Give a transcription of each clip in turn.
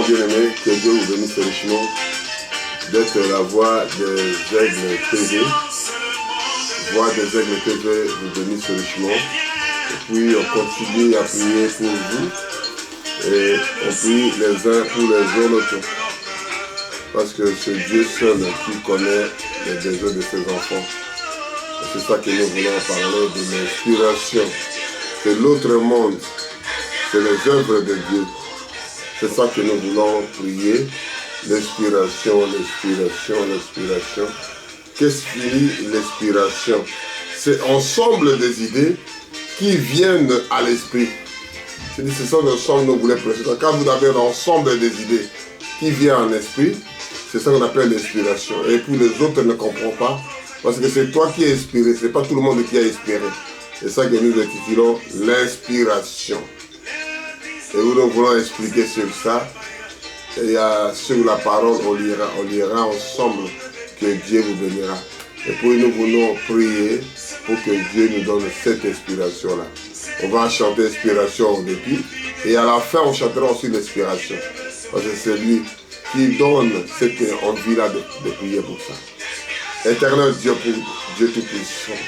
bien-aimés, que Dieu vous bénisse richement d'être la voix des Aigles TV. Voix des Aigles TV vous bénisse richement. Et puis on continue à prier pour vous. Et on prie les uns pour les autres. Parce que c'est Dieu seul qui connaît les besoins de ses enfants. C'est ça que nous voulons parler de l'inspiration. C'est l'autre monde. C'est les œuvres de Dieu. C'est ça que nous voulons prier. L'inspiration, l'inspiration, l'inspiration. Qu'est-ce qui est l'inspiration? C'est ensemble des idées qui viennent à l'esprit. C'est ça l'ensemble que nous voulons préciser. Quand vous avez l'ensemble des idées qui viennent en esprit, c'est ça qu'on appelle l'inspiration. Et puis les autres ne comprennent pas. Parce que c'est toi qui es inspiré, ce n'est pas tout le monde qui a inspiré. C'est ça que nous intitulons l'inspiration. Et nous voulons expliquer sur ça. Et sur la parole, on lira ensemble que Dieu vous bénira. Et puis nous voulons prier pour que Dieu nous donne cette inspiration-là. On va chanter inspiration au début. Et à la fin, on chantera aussi l'inspiration. Parce que c'est lui qui donne cette envie-là de prier pour ça. Éternel Dieu, Dieu Tout-Puissant.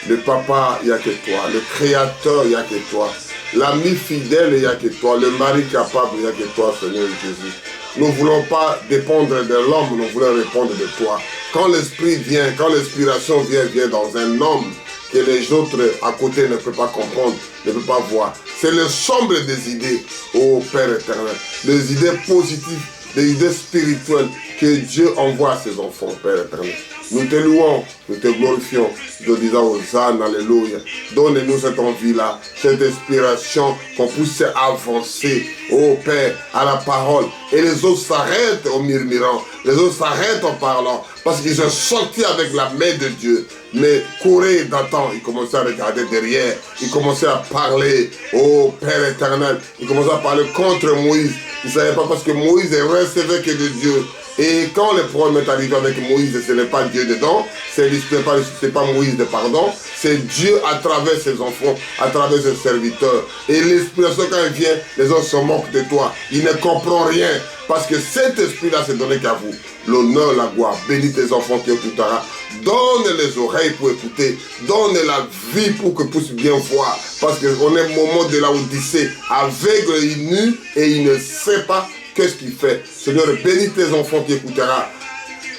Le Papa, il n'y a que toi. Le Créateur, il n'y a que toi. L'ami fidèle, il n'y a que toi. Le mari capable, il n'y a que toi, Seigneur Jésus. Nous ne voulons pas dépendre de l'homme, nous voulons répondre de toi. Quand l'esprit vient, quand l'inspiration vient dans un homme que les autres à côté ne peuvent pas comprendre, ne peuvent pas voir. C'est l'ensemble des idées, ô Père éternel. Des idées positives, des idées spirituelles que Dieu envoie à ses enfants, Père éternel. Nous te louons, nous te glorifions, nous disons Hosanna, alléluia. Donne-nous cette envie-là, cette inspiration, qu'on puisse avancer, ô Père, à la parole. Et les autres s'arrêtent en murmurant, les autres s'arrêtent en parlant, parce qu'ils sont sortis avec la main de Dieu. Mais Corée d'antan, ils commençaient à regarder derrière, ils commençaient à parler, ô Père éternel, ils commençaient à parler contre Moïse. Ils ne savaient pas parce que Moïse est recevé que de Dieu. Et quand le problème est arrivé avec Moïse, ce n'est pas Dieu dedans, ce n'est pas Moïse de pardon, c'est Dieu à travers ses enfants, à travers ses serviteurs. Et l'inspiration quand elle vient, les autres se moquent de toi. Ils ne comprennent rien, parce que cet esprit-là s'est donné qu'à vous. L'honneur, la gloire, bénis tes enfants qui écoutera. Donne les oreilles pour écouter, donne la vie pour que puissent bien voir. Parce qu'on est au moment de la Odyssée, aveugle et nu, et il ne sait pas qu'est-ce qu'il fait. Seigneur, bénis tes enfants qui écoutera.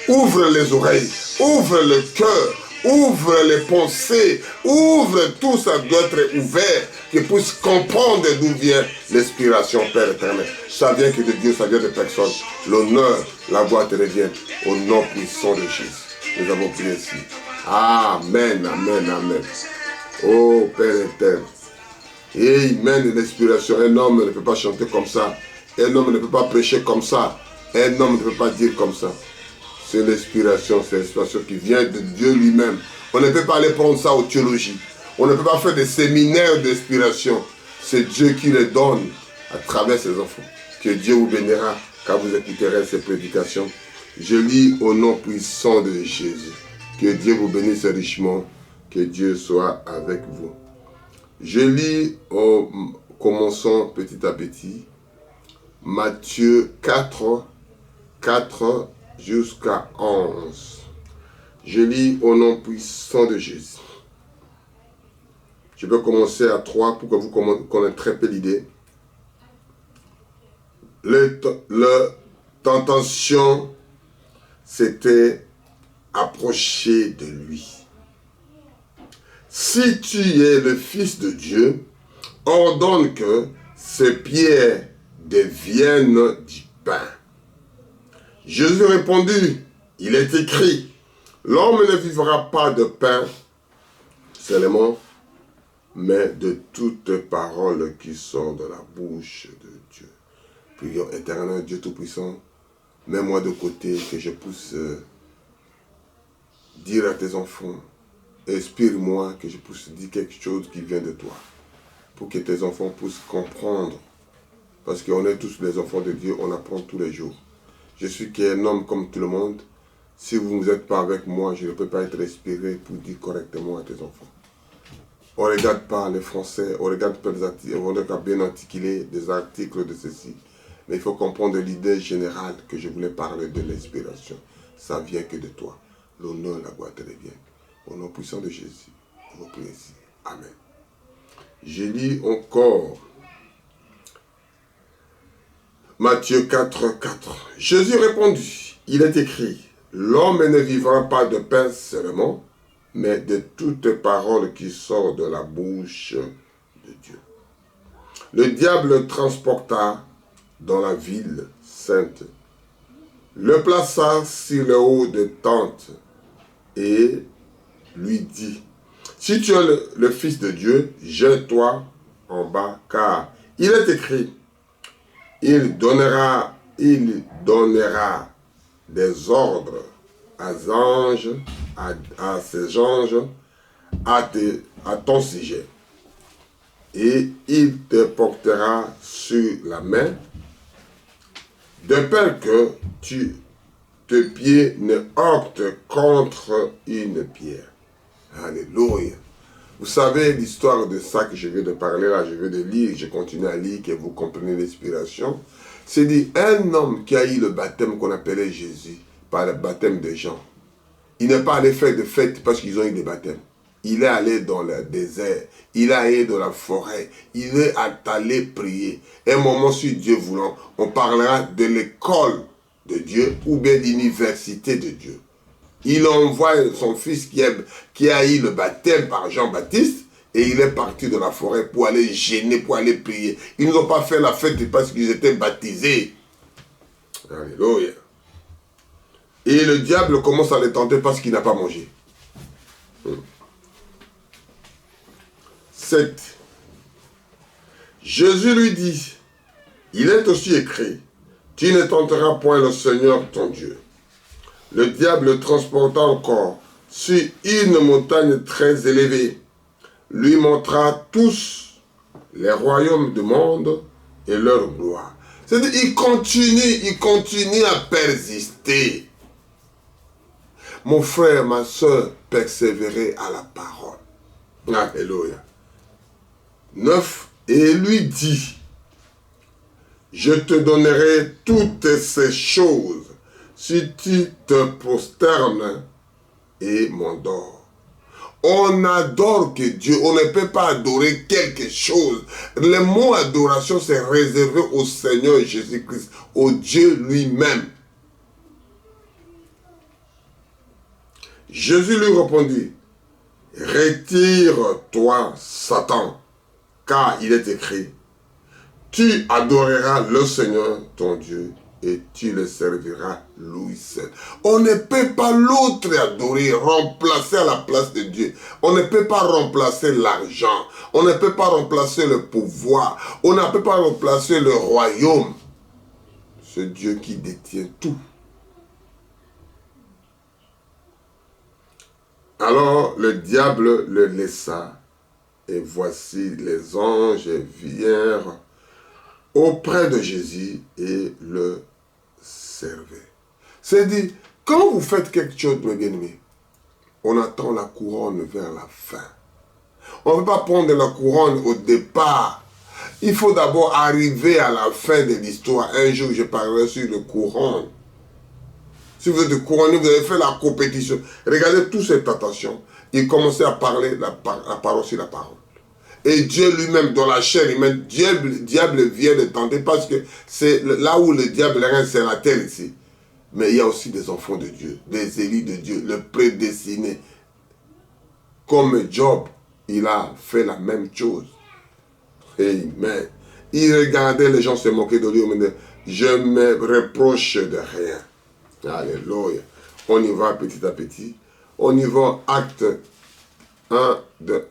Ouvre les oreilles, ouvre le cœur, ouvre les pensées, ouvre tout ça doit être ouvert, qu'ils puissent comprendre d'où vient l'inspiration, Père éternel. Ça vient que de Dieu, ça vient de personne. L'honneur, la gloire te revient au nom puissant de Jésus. Nous avons prié ici. Amen, amen, amen. Oh Père éternel. Amen, l'inspiration. Un homme ne peut pas chanter comme ça. Un homme ne peut pas prêcher comme ça. Un homme ne peut pas dire comme ça. C'est l'inspiration, c'est l'inspiration qui vient de Dieu lui-même. On ne peut pas aller prendre ça aux théologies. On ne peut pas faire des séminaires d'inspiration. C'est Dieu qui les donne à travers ses enfants. Que Dieu vous bénira quand vous écouterez ces prédications. Je lis au nom puissant de Jésus. Que Dieu vous bénisse richement. Que Dieu soit avec vous. Je lis, commençons petit à petit. Matthieu 4 jusqu'à 11. Je lis au nom puissant de Jésus. Je peux commencer à 3 pour que vous connaissiez très peu l'idée. Le tentation s'était approchée de lui. Si tu es le Fils de Dieu, ordonne que ces pierres deviennent du pain. Jésus répondit, il est écrit, l'homme ne vivra pas de pain seulement, mais de toute parole qui sort de la bouche de Dieu. Prions, éternel Dieu Tout-Puissant, mets-moi de côté que je puisse dire à tes enfants, inspire-moi que je puisse dire quelque chose qui vient de toi, pour que tes enfants puissent comprendre. Parce qu'on est tous les enfants de Dieu, on apprend tous les jours. Je suis qu'un homme comme tout le monde. Si vous n'êtes pas avec moi, je ne peux pas être inspiré pour dire correctement à tes enfants. On ne regarde pas les Français, on regarde pas les articles, on regarde bien articuler des articles de ceci. Mais il faut comprendre l'idée générale que je voulais parler de l'inspiration. Ça vient que de toi. L'honneur, la gloire te revient. Au nom puissant de Jésus, je vous prie ici. Amen. Je lis encore Matthieu 4, 4. Jésus répondit, il est écrit, l'homme ne vivra pas de pain seulement, mais de toute parole qui sort de la bouche de Dieu. Le diable le transporta dans la ville sainte, le plaça sur le haut de tente et lui dit, si tu es le Fils de Dieu, jette-toi en bas, car il est écrit, il donnera des ordres à ses anges à ton sujet. Et il te portera sur la main, de peur que tes pieds ne heurtent contre une pierre. Alléluia. Vous savez l'histoire de ça que je viens de parler là, je viens de lire, je continue à lire, que vous comprenez l'inspiration. C'est dit, un homme qui a eu le baptême qu'on appelait Jésus, par le baptême de Jean, il n'est pas allé faire de fête parce qu'ils ont eu des baptêmes. Il est allé dans le désert, il est allé dans la forêt, il est allé prier. Un moment, si Dieu voulant, on parlera de l'école de Dieu ou bien l'université de Dieu. Il envoie son fils qui a eu le baptême par Jean-Baptiste et il est parti de la forêt pour aller gêner, pour aller prier. Ils n'ont pas fait la fête parce qu'ils étaient baptisés. Alléluia. Et le diable commence à les tenter parce qu'il n'a pas mangé. 7. Jésus lui dit, il est aussi écrit, tu ne tenteras point le Seigneur ton Dieu. Le diable le transporta encore sur une montagne très élevée, lui montra tous les royaumes du monde et leur gloire. C'est-à-dire, il continue à persister. Mon frère, ma soeur, persévérer à la parole. Alléluia. 9. Et lui dit, je te donnerai toutes ces choses si tu te prosternes et m'adores. On adore que Dieu, on ne peut pas adorer quelque chose. Le mot adoration, c'est réservé au Seigneur Jésus-Christ, au Dieu lui-même. Jésus lui répondit, retire-toi, Satan, car il est écrit, tu adoreras le Seigneur ton Dieu et tu le serviras lui seul. On ne peut pas l'autre adorer, remplacer à la place de Dieu. On ne peut pas remplacer l'argent. On ne peut pas remplacer le pouvoir. On ne peut pas remplacer le royaume. Ce Dieu qui détient tout. Alors le diable le laissa et voici les anges vinrent auprès de Jésus et le servaient. C'est dit, quand vous faites quelque chose, mes bien-aimés, on attend la couronne vers la fin. On ne peut pas prendre la couronne au départ. Il faut d'abord arriver à la fin de l'histoire. Un jour, je parlerai sur le couronne. Si vous êtes couronné, vous avez fait la compétition. Regardez toute cette attention. Il commençait à parler la parole sur la parole. Et Dieu lui-même, dans la chair humaine, diable vient de tenter parce que c'est là où le diable règne, c'est la terre ici. Mais il y a aussi des enfants de Dieu, des élus de Dieu, le prédestiné. Comme Job, il a fait la même chose. Amen. Il regardait les gens se moquer de lui, il me dit, je me reproche de rien. Alléluia. On y va petit à petit. On y va, acte 1, de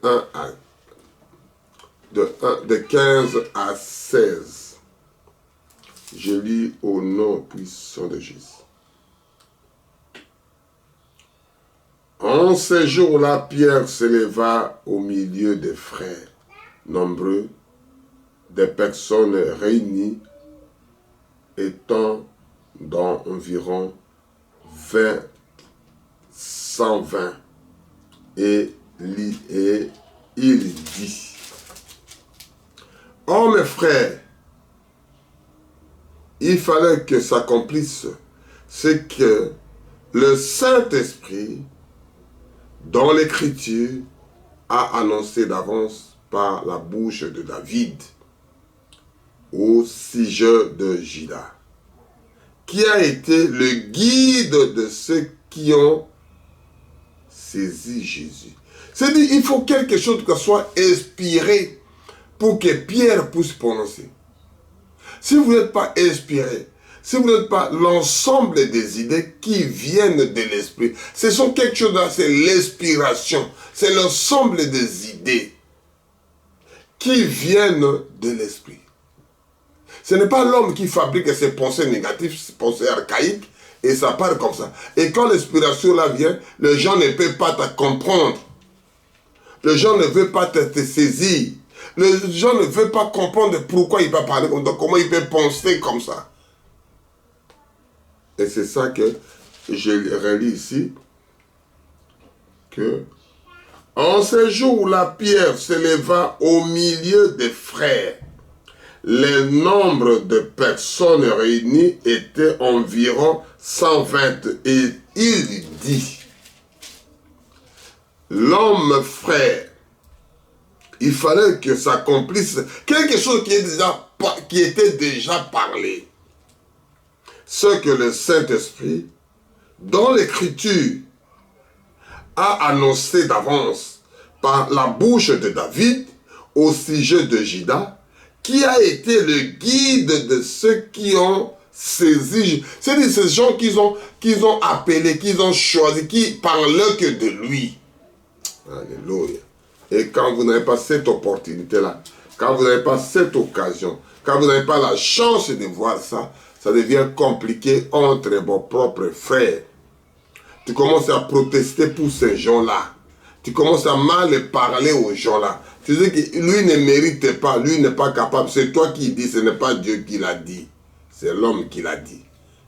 15 à 16. Je lis au nom puissant de Jésus. En ces jours-là, Pierre s'éleva au milieu des frères, nombreux, des personnes réunies, étant d'environ 120. Et il dit, oh mes frères, fallait que s'accomplisse ce que le Saint-Esprit, dans l'Écriture, a annoncé d'avance par la bouche de David au sujet de Juda, qui a été le guide de ceux qui ont saisi Jésus. C'est-à-dire qu'il faut quelque chose qui soit inspiré pour que Pierre puisse prononcer. Si vous n'êtes pas inspiré, si vous n'êtes pas l'ensemble des idées qui viennent de l'esprit, ce sont quelque chose, c'est l'inspiration, c'est l'ensemble des idées qui viennent de l'esprit. Ce n'est pas l'homme qui fabrique ses pensées négatives, ses pensées archaïques, et ça part comme ça. Et quand l'inspiration là vient, les gens ne peuvent pas te comprendre. Les gens ne veulent pas te saisir. Les gens ne veulent pas comprendre pourquoi il peut parler comme ça, comment il peut penser comme ça. Et c'est ça que je relis ici, que en ce jour, la pierre s'éleva au milieu des frères. Le nombre de personnes réunies était environ 120. Et il dit, l'homme frère, il fallait que s'accomplisse quelque chose qui était déjà parlé. Ce que le Saint-Esprit, dans l'Écriture, a annoncé d'avance par la bouche de David au sujet de Juda, qui a été le guide de ceux qui ont saisi. C'est-à-dire ces gens qu'ils ont appelés, qu'ils ont choisis, qui parlent que de lui. Alléluia. Et quand vous n'avez pas cette opportunité-là, quand vous n'avez pas cette occasion, quand vous n'avez pas la chance de voir ça, ça devient compliqué entre vos propres frères. Tu commences à protester pour ces gens-là. Tu commences à mal parler aux gens-là. Tu dis que lui ne mérite pas, lui n'est pas capable. C'est toi qui dis, ce n'est pas Dieu qui l'a dit. C'est l'homme qui l'a dit.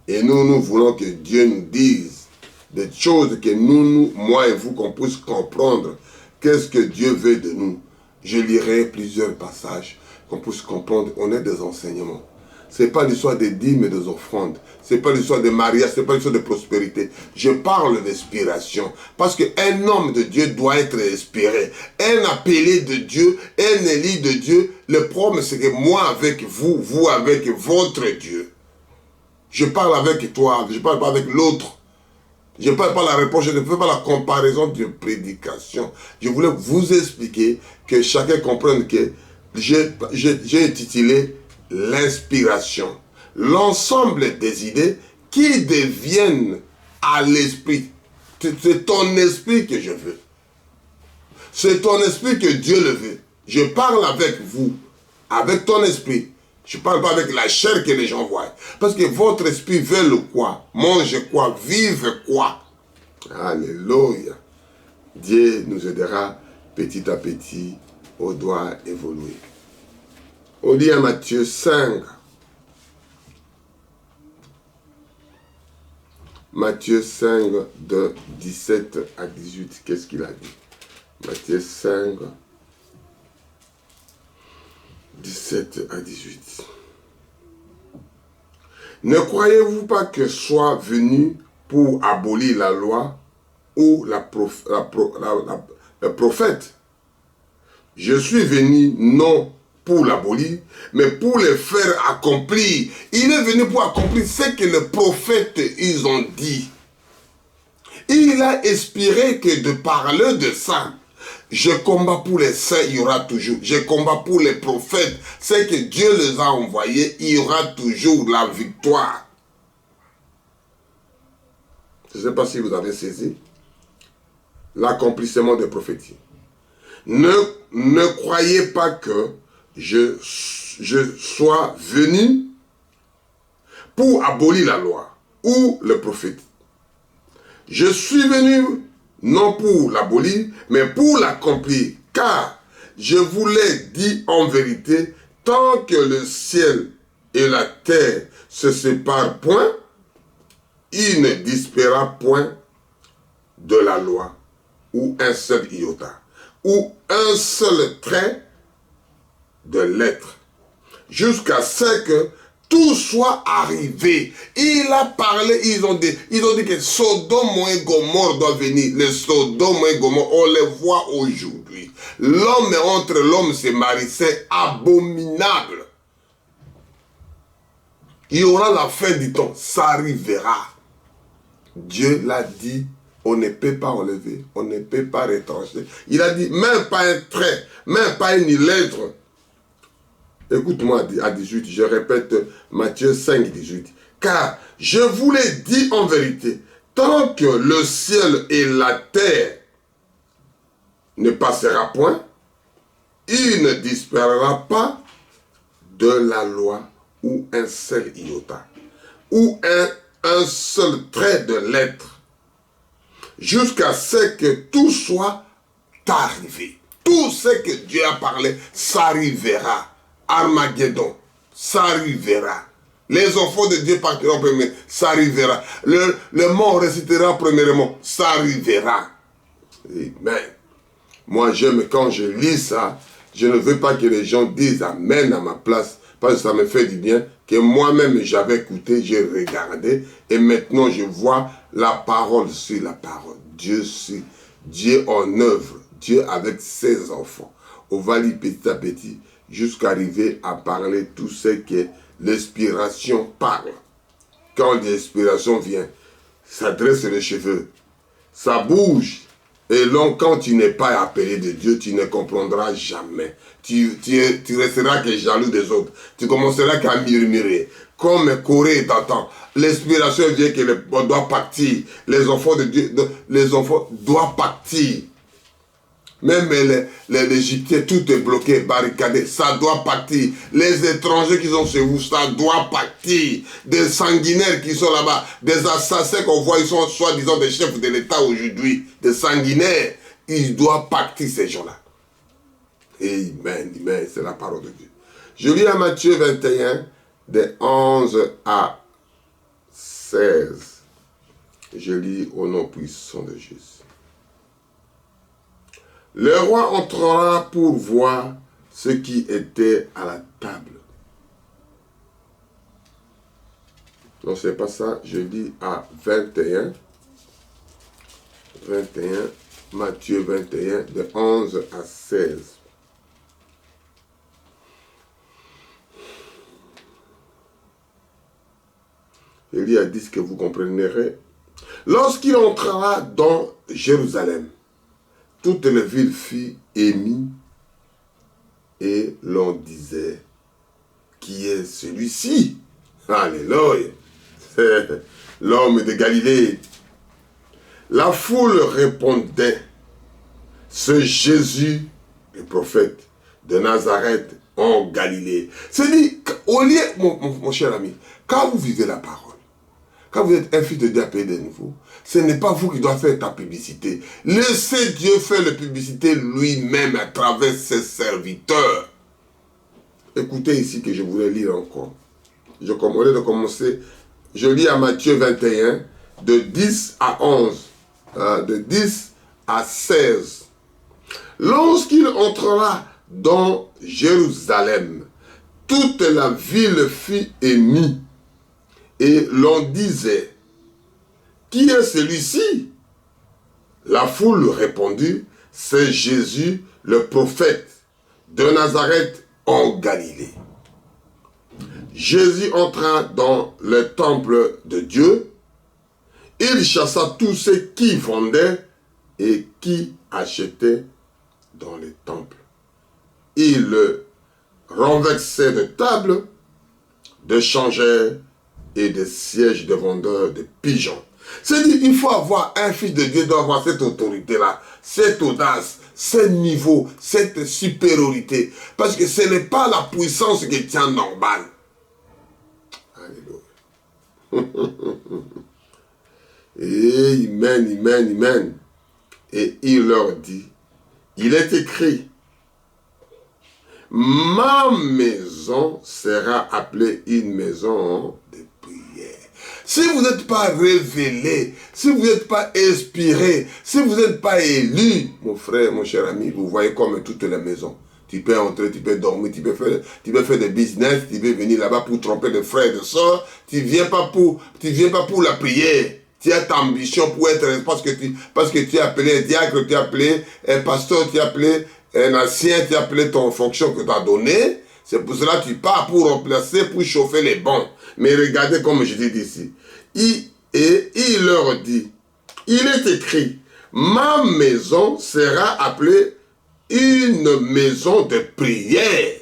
Et nous voulons que Dieu nous dise des choses que moi et vous, qu'on puisse comprendre. Qu'est-ce que Dieu veut de nous? Je lirai plusieurs passages, qu'on puisse comprendre. On est des enseignements. Ce n'est pas l'histoire des dîmes et des offrandes. Ce n'est pas l'histoire de mariage, ce n'est pas l'histoire de prospérité. Je parle d'inspiration. Parce qu'un homme de Dieu doit être inspiré. Un appelé de Dieu, un élu de Dieu. Le problème, c'est que moi avec vous, vous avec votre Dieu. Je parle avec toi, je ne parle pas avec l'autre. Je ne parle pas la réponse, je ne fais pas la comparaison de prédication. Je voulais vous expliquer, que chacun comprenne que j'ai intitulé l'inspiration, l'ensemble des idées qui deviennent à l'esprit. C'est ton esprit que je veux. C'est ton esprit que Dieu le veut. Je parle avec vous, avec ton esprit. Je ne parle pas avec la chair que les gens voient. Parce que votre esprit veut quoi? Mange quoi? Vive quoi? Alléluia. Dieu nous aidera petit à petit. On doit évoluer. On lit à Matthieu 5. Matthieu 5 de 17 à 18. Qu'est-ce qu'il a dit? Matthieu 5, 17 à 18. Ne croyez-vous pas que soit venu pour abolir la loi ou le prophète? Je suis venu non pour l'abolir, mais pour le faire accomplir. Il est venu pour accomplir ce que les prophètes ils ont dit. Il a inspiré que de parler de ça. Je combats pour les saints, il y aura toujours. Je combats pour les prophètes. C'est que Dieu les a envoyés, il y aura toujours la victoire. Je ne sais pas si vous avez saisi l'accomplissement des prophéties. Ne croyez pas que je sois venu pour abolir la loi ou le prophète. Je suis venu non pour l'abolir, mais pour l'accomplir. Car je vous l'ai dit en vérité, tant que le ciel et la terre se séparent point, il ne disparaîtra point de la loi, ou un seul iota, ou un seul trait de l'être, jusqu'à ce que tout soit arrivé. Il a parlé, ils ont dit que Sodome et Gomorrhe doivent venir. Les Sodome et Gomorrhe, on les voit aujourd'hui. L'homme entre l'homme se marie, c'est abominable. Il y aura la fin du temps, ça arrivera. Dieu l'a dit, on ne peut pas enlever, on ne peut pas retrancher. Il a dit, même pas un trait, même pas une lettre. Écoute-moi à 18, je répète Matthieu 5, 18. Car je vous l'ai dit en vérité, tant que le ciel et la terre ne passera point, il ne disparaîtra pas de la loi ou un seul iota, ou un seul trait de lettre, jusqu'à ce que tout soit arrivé. Tout ce que Dieu a parlé, ça arrivera. Armageddon, ça arrivera. Les enfants de Dieu partiront premier, ça arrivera. Le mort ressuscitera premièrement, ça arrivera. Amen. Moi, j'aime quand je lis ça, je ne veux pas que les gens disent Amen à ma place, parce que ça me fait du bien, que moi-même j'avais écouté, j'ai regardé, et maintenant je vois la parole sur la parole. Dieu en œuvre, Dieu avec ses enfants. On va lire petit à petit, jusqu'à arriver à parler tout ce que l'inspiration parle. Quand l'inspiration vient, ça dresse les cheveux, ça bouge. Et donc, quand tu n'es pas appelé de Dieu, tu ne comprendras jamais. Tu resteras que jaloux des autres. Tu commenceras qu'à murmurer. Comme Corée t'entend. L'inspiration vient qu'on doit partir. Les enfants de Dieu, les enfants doivent partir. Même l'Égyptien, tout est bloqué, barricadé, ça doit partir. Les étrangers qui sont chez vous, ça doit partir. Des sanguinaires qui sont là-bas, des assassins qu'on voit, ils sont soi-disant des chefs de l'État aujourd'hui, des sanguinaires, ils doivent partir ces gens-là. Amen, amen, c'est la parole de Dieu. Je lis à Matthieu 21, de 11 à 16. Je lis au nom puissant de Jésus. Le roi entrera pour voir ce qui était à la table. Non, c'est pas ça. Je lis à 21. 21, Matthieu 21, de 11 à 16. Je lis à 10 que vous comprendrez. Lorsqu'il entrera dans Jérusalem, toutes les villes furent émues et l'on disait, qui est celui-ci? Alléluia! C'est l'homme de Galilée. La foule répondait, ce Jésus, le prophète de Nazareth en Galilée. C'est-à-dire, au lieu, mon cher ami, quand vous vivez la parole, quand vous êtes un fils de Dieu appelé de nouveau, ce n'est pas vous qui doivez faire ta publicité. Laissez Dieu faire la publicité lui-même à travers ses serviteurs. Écoutez ici que je voulais lire encore. Au lieu de commencer, je lis à Matthieu 21, de 10 à 11, de 10 à 16. Lorsqu'il entrera dans Jérusalem, toute la ville fut émue. Et l'on disait, qui est celui-ci? La foule répondit, c'est Jésus, le prophète de Nazareth en Galilée. Jésus entra dans le temple de Dieu. Il chassa tous ceux qui vendaient et qui achetaient dans les temples. Il renversait de tables, de changères et des sièges de vendeurs de pigeons. C'est-à-dire, il faut avoir un fils de Dieu, doit avoir cette autorité-là, cette audace, ce niveau, cette supériorité. Parce que ce n'est pas la puissance qui tient normal. Alléluia. Amen, amen, amen. Et il leur dit, il est écrit, ma maison sera appelée une maison de prière. Si vous n'êtes pas révélé, si vous n'êtes pas inspiré, si vous n'êtes pas élu, mon frère, mon cher ami, vous voyez comme toutes les maisons. Tu peux entrer, tu peux dormir, tu peux faire des business, tu peux venir là-bas pour tromper des frères et des sœurs. Tu ne viens pas pour la prière. Tu as ta ambition pour être, parce que tu es appelé un diacre, tu es appelé un pasteur, tu es appelé un ancien, tu as appelé ton fonction que tu as donnée. C'est pour cela que tu pars pour remplacer, pour chauffer les bancs. Mais regardez comme je dis ici. Il leur dit, il est écrit, ma maison sera appelée une maison de prière.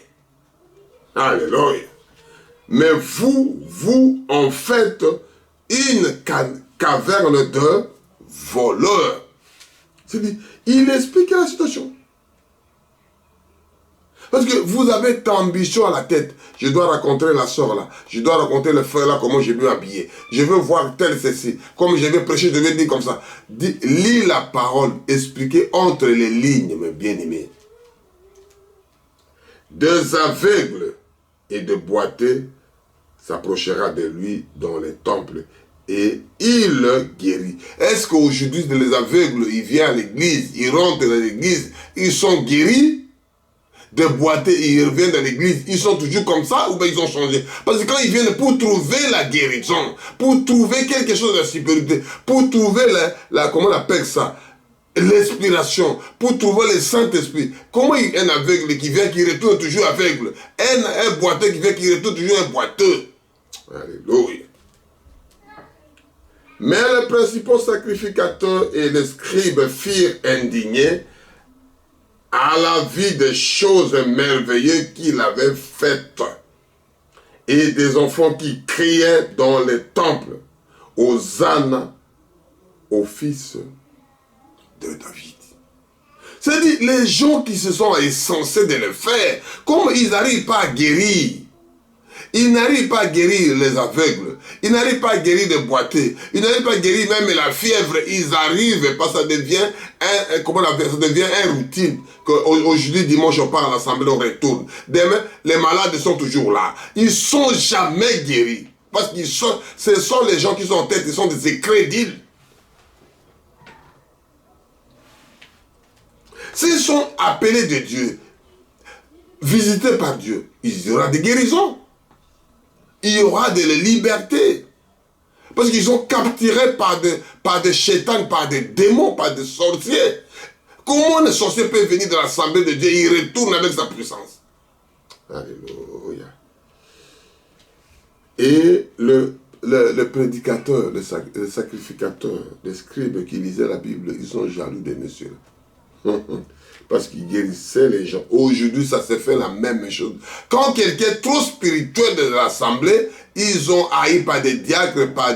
Alléluia. Mais vous en faites une caverne de voleurs. C'est-à-dire, il explique la situation. Parce que vous avez ta ambition à la tête. Je dois raconter la soeur là. Je dois raconter le frère là, comment je vais m'habiller. Je veux voir tel ceci. Comme je vais prêcher, je vais dire comme ça. Lis la parole, expliquez entre les lignes, mes bien-aimés. Deux aveugles et de boiteux s'approchera de lui dans les temples et il le guérit. Est-ce qu'aujourd'hui les aveugles, ils viennent à l'église, ils rentrent dans l'église, ils sont guéris? De boiter, ils reviennent dans l'église, ils sont toujours comme ça ou bien ils ont changé? Parce que quand ils viennent pour trouver la guérison, pour trouver quelque chose de supériorité, pour trouver comment on appelle ça, l'inspiration, pour trouver le Saint-Esprit. Comment un aveugle qui vient, qui retourne toujours aveugle? Un boiteux qui vient, qui retourne toujours un boiteux. Alléluia. Mais les principaux sacrificateurs et les scribes firent indignés à la vue des choses merveilleuses qu'il avait faites, et des enfants qui criaient dans les temples, Hosanna au fils de David. C'est-à-dire, les gens qui se sont insensés de le faire, comme ils n'arrivent pas à guérir, ils n'arrivent pas à guérir les aveugles, ils n'arrivent pas à guérir les boiteux, ils n'arrivent pas à guérir même la fièvre, ils arrivent, parce que ça devient un routine. Aujourd'hui, dimanche, on part à l'assemblée, on retourne. Demain, les malades sont toujours là. Ils ne sont jamais guéris. Parce que ce sont les gens qui sont en tête, ils sont des incrédules. S'ils sont appelés de Dieu, visités par Dieu, il y aura des guérisons. Il y aura de la liberté. Parce qu'ils sont capturés par des chétans, par des démons, par des sorciers. Comment un sorcier peut venir dans l'assemblée de Dieu et il retourne avec sa puissance? Alléluia. Et le prédicateur, le sacrificateur, les scribes qui lisaient la Bible, ils sont jaloux des messieurs. Parce qu'ils guérissaient les gens. Aujourd'hui, ça s'est fait la même chose. Quand quelqu'un est trop spirituel de l'assemblée, ils ont haï par des diacres, par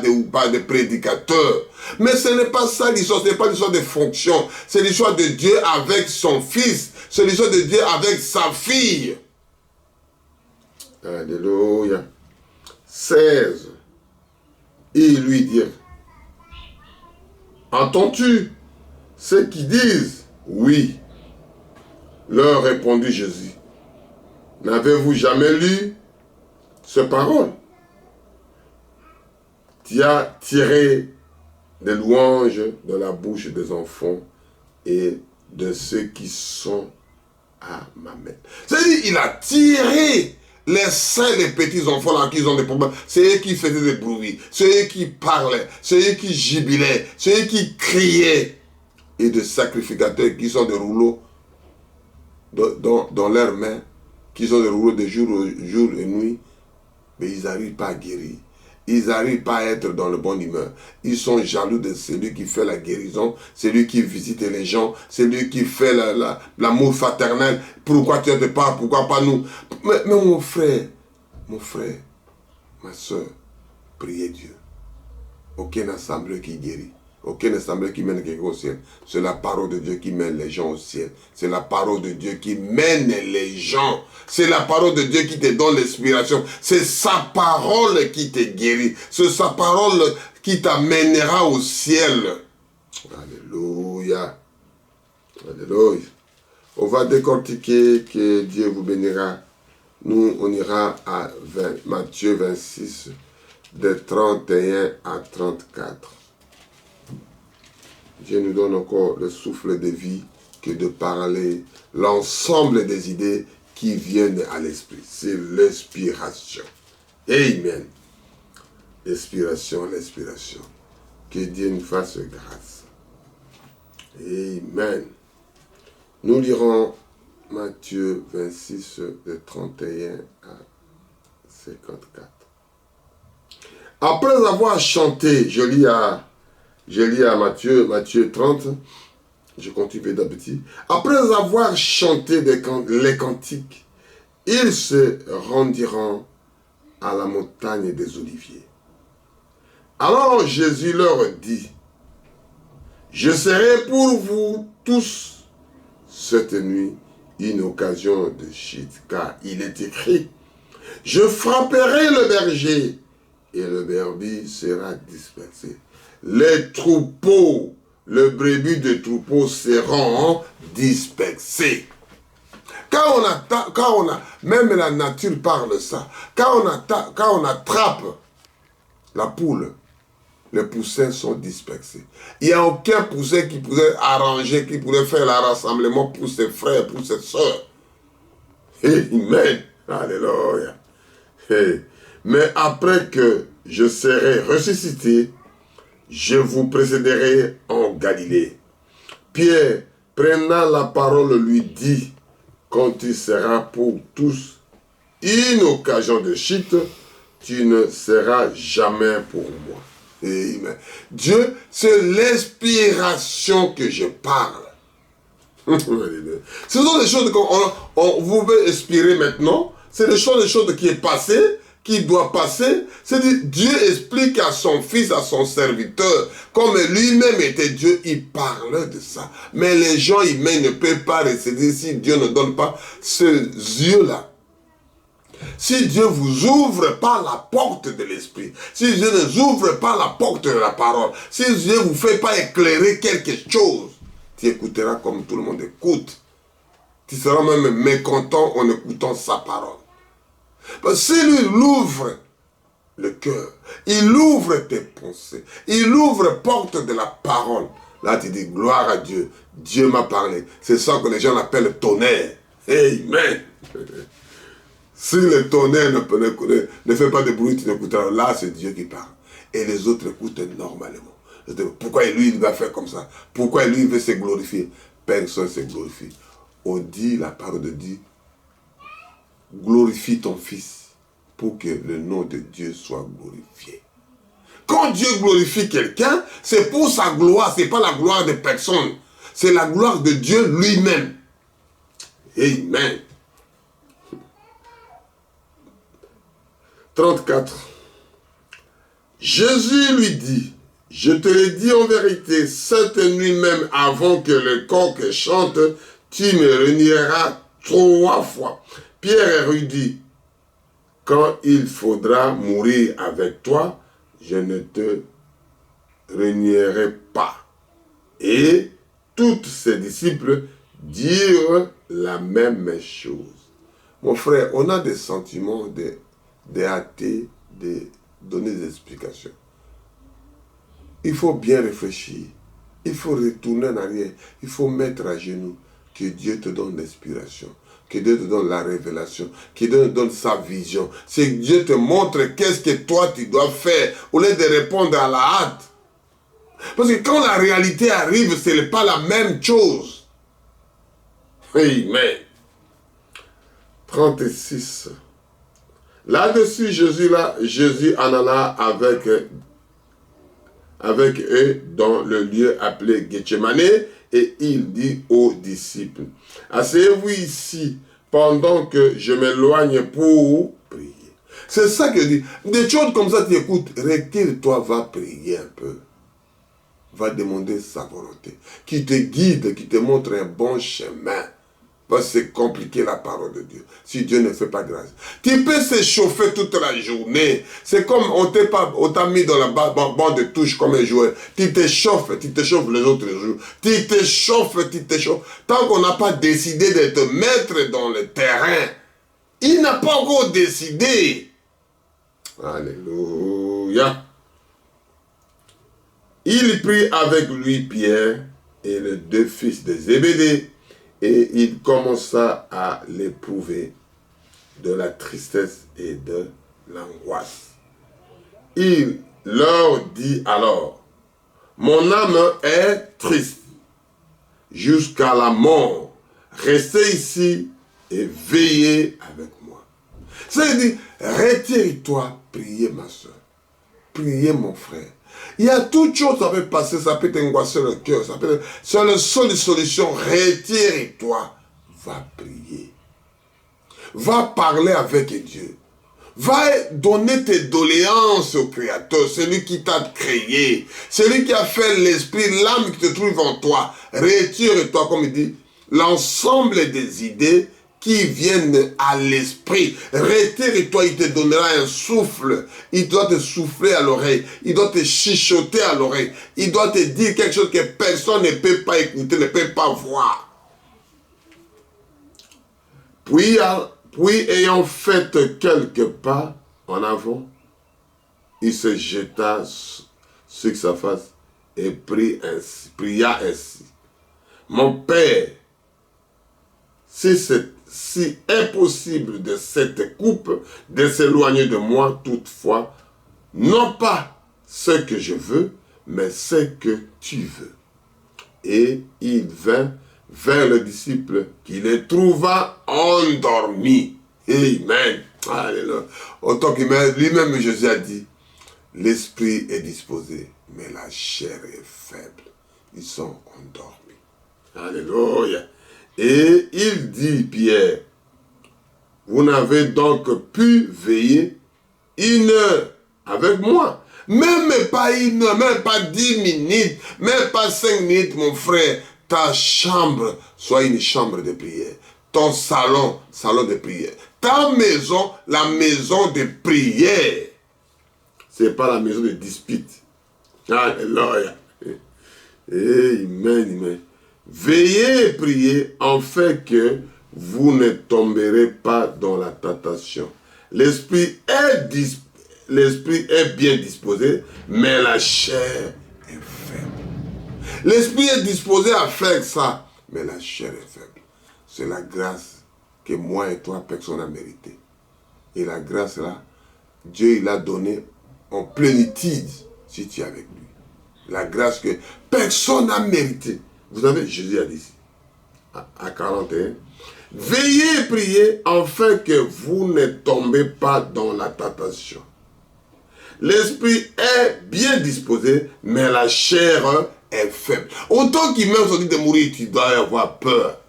des prédicateurs. Mais ce n'est pas ça l'histoire, ce n'est pas l'histoire de fonction. C'est l'histoire de Dieu avec son fils. C'est l'histoire de Dieu avec sa fille. Alléluia. 16. Ils lui dirent, entends-tu ceux qui disent oui? Leur répondit Jésus, n'avez-vous jamais lu ces paroles? Tu as tiré des louanges de la bouche des enfants et de ceux qui sont à ma main. C'est-à-dire, il a tiré les saints, les petits enfants là qui ont des problèmes. C'est eux qui faisaient des bruits, c'est eux qui parlaient, c'est eux qui jubilaient, c'est eux qui criaient. Et des sacrificateurs qui sont des rouleaux dans leurs mains, qui sont des rouleaux de jour et nuit, mais ils n'arrivent pas à guérir. Ils n'arrivent pas à être dans le bon humeur. Ils sont jaloux de celui qui fait la guérison, celui qui visite les gens, celui qui fait l'amour fraternel. Pourquoi tu ne pas, pourquoi pas nous? Mais mon frère, ma soeur, priez Dieu. Aucune assemblée qui guérit. Aucune assemblée qui mène quelqu'un au ciel. C'est la parole de Dieu qui mène les gens au ciel. C'est la parole de Dieu qui mène les gens. C'est la parole de Dieu qui te donne l'inspiration. C'est sa parole qui te guérit. C'est sa parole qui t'amènera au ciel. Alléluia. Alléluia. On va décortiquer, que Dieu vous bénira. Nous, on ira à Matthieu 26, de 31 à 34. Dieu nous donne encore le souffle de vie que de parler l'ensemble des idées qui viennent à l'esprit. C'est l'inspiration. Amen. L'inspiration, l'inspiration. Que Dieu nous fasse grâce. Amen. Nous lirons Matthieu 26, de 31 à 54. Après avoir chanté, je lis à Matthieu 30, je continue d'habitude. Après avoir chanté les cantiques, ils se rendirent à la montagne des Oliviers. Alors Jésus leur dit, je serai pour vous tous cette nuit une occasion de chute, car il est écrit, je frapperai le berger et le brebis sera dispersé. Les troupeaux, le brebis de troupeaux seront dispersés. Même la nature parle ça. Quand on attrape la poule, les poussins sont dispersés. Il n'y a aucun poussin qui pourrait arranger, qui pourrait faire le rassemblement pour ses frères, pour ses soeurs. Amen. Alléluia. Mais après que je serai ressuscité, je vous précéderai en Galilée. Pierre, prenant la parole, lui dit, quand il sera pour tous une occasion de chute, tu ne seras jamais pour moi. Amen. Dieu, c'est l'inspiration que je parle. Ce sont des choses qu'on vous veut inspirer maintenant. C'est des choses qui est passé, qui doit passer. C'est-à-dire, Dieu explique à son fils, à son serviteur, comme lui-même était Dieu, il parle de ça. Mais les gens humains ne peuvent pas rester si Dieu ne donne pas ce yeux-là. Si Dieu ne vous ouvre pas la porte de l'esprit, si Dieu ne vous ouvre pas la porte de la parole, si Dieu ne vous fait pas éclairer quelque chose, tu écouteras comme tout le monde écoute. Tu seras même mécontent en écoutant sa parole. Parce que s'il ouvre le cœur, il ouvre tes pensées, il ouvre porte de la parole, là tu dis gloire à Dieu, Dieu m'a parlé. C'est ça que les gens appellent tonnerre. Amen. Si le tonnerre ne fait pas de bruit, tu n'écouteras. Là, c'est Dieu qui parle. Et les autres écoutent normalement. Pourquoi lui, il va faire comme ça? Pourquoi lui, il veut se glorifier? Personne ne se glorifie. On dit, la parole de Dieu, glorifie ton fils pour que le nom de Dieu soit glorifié. Quand Dieu glorifie quelqu'un, c'est pour sa gloire, ce n'est pas la gloire de personne. C'est la gloire de Dieu lui-même. Amen. 34. Jésus lui dit, je te le dis en vérité, cette nuit même avant que le coq chante, tu me renieras 3 fois. Pierre lui dit, quand il faudra mourir avec toi, je ne te renierai pas. Et tous ses disciples dirent la même chose. Mon frère, on a des sentiments de hâter, de donner des explications. Il faut bien réfléchir. Il faut retourner en arrière. Il faut mettre à genoux. Que Dieu te donne l'inspiration. Que Dieu te donne la révélation. Que Dieu te donne sa vision. C'est que Dieu te montre qu'est-ce que toi tu dois faire. Au lieu de répondre à la hâte. Parce que quand la réalité arrive, ce n'est pas la même chose. Amen. 36. Là-dessus, Jésus en alla avec eux dans le lieu appelé Gethsemane et il dit aux disciples, asseyez-vous ici pendant que je m'éloigne pour prier. C'est ça que je dis. Des choses comme ça, tu écoutes, retire-toi, va prier un peu. Va demander sa volonté. Qui te guide, qui te montre un bon chemin. Parce que c'est compliqué la parole de Dieu. Si Dieu ne fait pas grâce. Tu peux s'échauffer toute la journée. C'est comme on t'a mis dans la bande de touche comme un joueur. Tu t'échauffes les autres jours. Tu t'échauffes. Tant qu'on n'a pas décidé de te mettre dans le terrain, il n'a pas encore décidé. Alléluia. Il prit avec lui Pierre, et les 2 fils de Zébédée, et il commença à l'éprouver de la tristesse et de l'angoisse. Il leur dit alors, mon âme est triste jusqu'à la mort. Restez ici et veillez avec moi. C'est-à-dire, retire-toi, priez ma soeur, priez mon frère. Il y a toutes choses, ça peut passer, ça peut t'angoisser le cœur, ça peut être... C'est la seule solution, retire-toi, va prier. Va parler avec Dieu. Va donner tes doléances au Créateur, celui qui t'a créé, celui qui a fait l'esprit, l'âme qui te trouve en toi. Retire-toi, comme il dit, l'ensemble des idées qui viennent à l'esprit. Retire-toi, il te donnera un souffle. Il doit te souffler à l'oreille. Il doit te chuchoter à l'oreille. Il doit te dire quelque chose que personne ne peut pas écouter, ne peut pas voir. Puis ayant fait quelques pas en avant, il se jeta sur sa face et pria ainsi. Mon Père, si est possible de cette coupe de s'éloigner de moi toutefois, non pas ce que je veux, mais ce que tu veux. Et il vint vers le disciple qui le trouva endormi. Amen. Alléluia. Autant qu'il lui-même, Jésus a dit, l'esprit est disposé, mais la chair est faible. Ils sont endormis. Alléluia. Et il dit, Pierre, vous n'avez donc pu veiller 1 heure avec moi. Même pas 1 heure, même pas 10 minutes, même pas 5 minutes, mon frère. Ta chambre soit une chambre de prière. Ton salon, salon de prière. Ta maison, la maison de prière. Ce n'est pas la maison de dispute. Alléluia. Amen, amen. Veillez et priez afin que vous ne tomberez pas dans la tentation. L'esprit est bien disposé, mais la chair est faible. L'esprit est disposé à faire ça, mais la chair est faible. C'est la grâce que moi et toi, personne n'a mérité. Et la grâce là, Dieu il l'a donnée en plénitude si tu es avec lui. La grâce que personne n'a mérité. Vous savez, Jésus a dit ici, à 41, veillez et priez afin que vous ne tombez pas dans la tentation. L'esprit est bien disposé, mais la chair est faible. Autant qu'il meurt dit de mourir, tu dois avoir peur.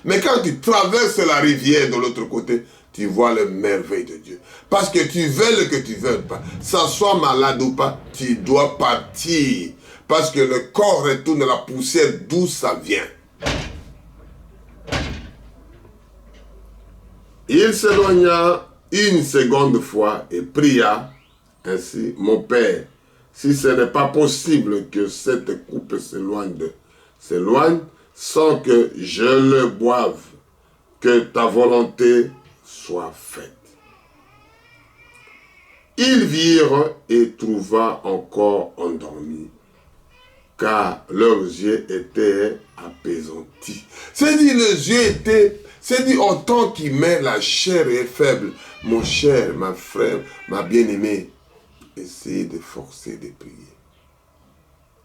Mais quand tu traverses la rivière de l'autre côté, tu vois les merveilles de Dieu. Parce que tu veux que tu ne veuilles pas, ça soit malade ou pas, tu dois partir. Parce que le corps retourne à la poussière d'où ça vient. Il s'éloigna 1 seconde fois et pria ainsi, mon Père, si ce n'est pas possible que cette coupe s'éloigne sans que je le boive, que ta volonté soit faite. Ils virent et trouva encore endormis, car leurs yeux étaient apaisantis. C'est-à-dire, les yeux étaient, c'est-à-dire, autant qu'il met la chair est faible. Mon cher, ma frère, ma bien-aimée, essayez de forcer de prier.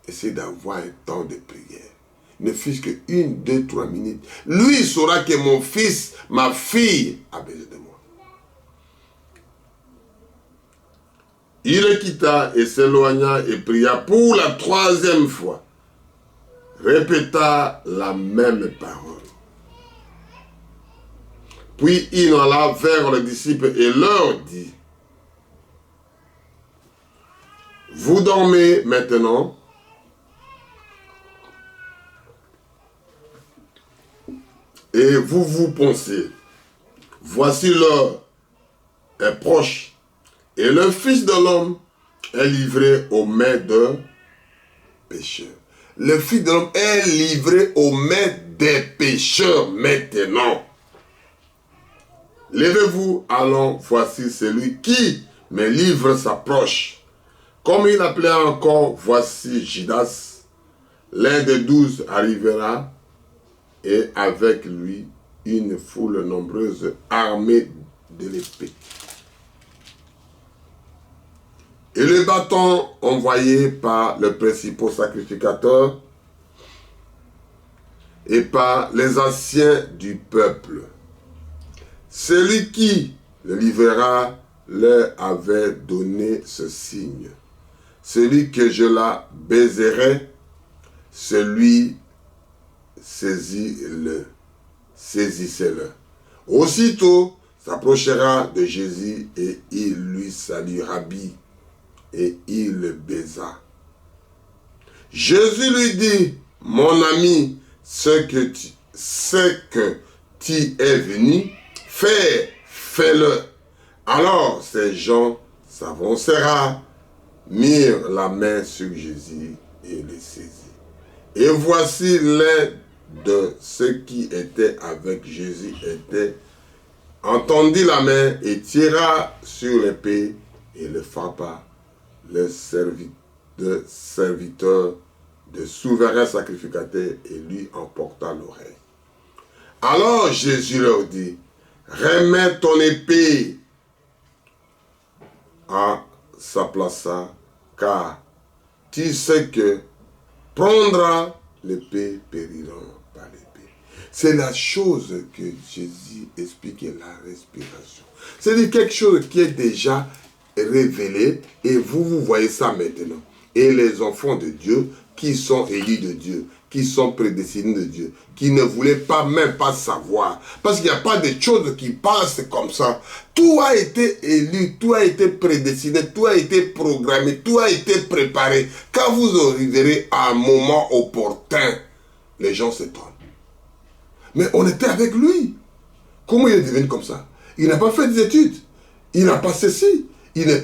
Essayez d'avoir un temps de prière. Ne fût-ce que 1, 2, 3 minutes. Lui, il saura que mon fils, ma fille, a besoin de moi. Il le quitta et s'éloigna et pria pour la 3e fois. Répéta la même parole. Puis il alla vers les disciples et leur dit, vous dormez maintenant et vous vous pensez, voici l'heure est proche et le Fils de l'homme est livré aux mains de pécheurs. Le Fils de l'homme est livré aux mains des pécheurs maintenant. Levez-vous, allons, voici celui qui me livre s'approche. Comme il appelait encore, voici Judas, l'un des 12 arrivera et avec lui une foule nombreuse armée de l'épée. Et le bâton envoyé par le principal sacrificateur et par les anciens du peuple. Celui qui le livrera leur avait donné ce signe. Celui que je la baiserai, celui saisissez-le. Aussitôt s'approchera de Jésus et il lui salue, Rabbi, et il le baisa. Jésus lui dit, mon ami, ce que tu es venu faire, fais-le. Alors ces gens s'avancèrent, mirent la main sur Jésus et le saisirent. Et voici l'un de ceux qui étaient avec Jésus entendit la main et tira sur l'épée et le frappa le serviteur de souverain sacrificateur et lui emporta l'oreille. Alors Jésus leur dit, remets ton épée à sa place, car tu sais que prendra l'épée, périront par l'épée. C'est la chose que Jésus explique, la respiration. C'est-à-dire quelque chose qui est déjà révélé et vous voyez ça maintenant. Et les enfants de Dieu qui sont élus de Dieu, qui sont prédestinés de Dieu, qui ne voulaient même pas savoir. Parce qu'il n'y a pas de choses qui passent comme ça. Tout a été élu, tout a été prédestiné, tout a été programmé, tout a été préparé. Quand vous arriverez à un moment opportun, les gens s'étonnent. Mais on était avec lui. Comment il est devenu comme ça? Il n'a pas fait des études. Il n'a pas ceci. Il ne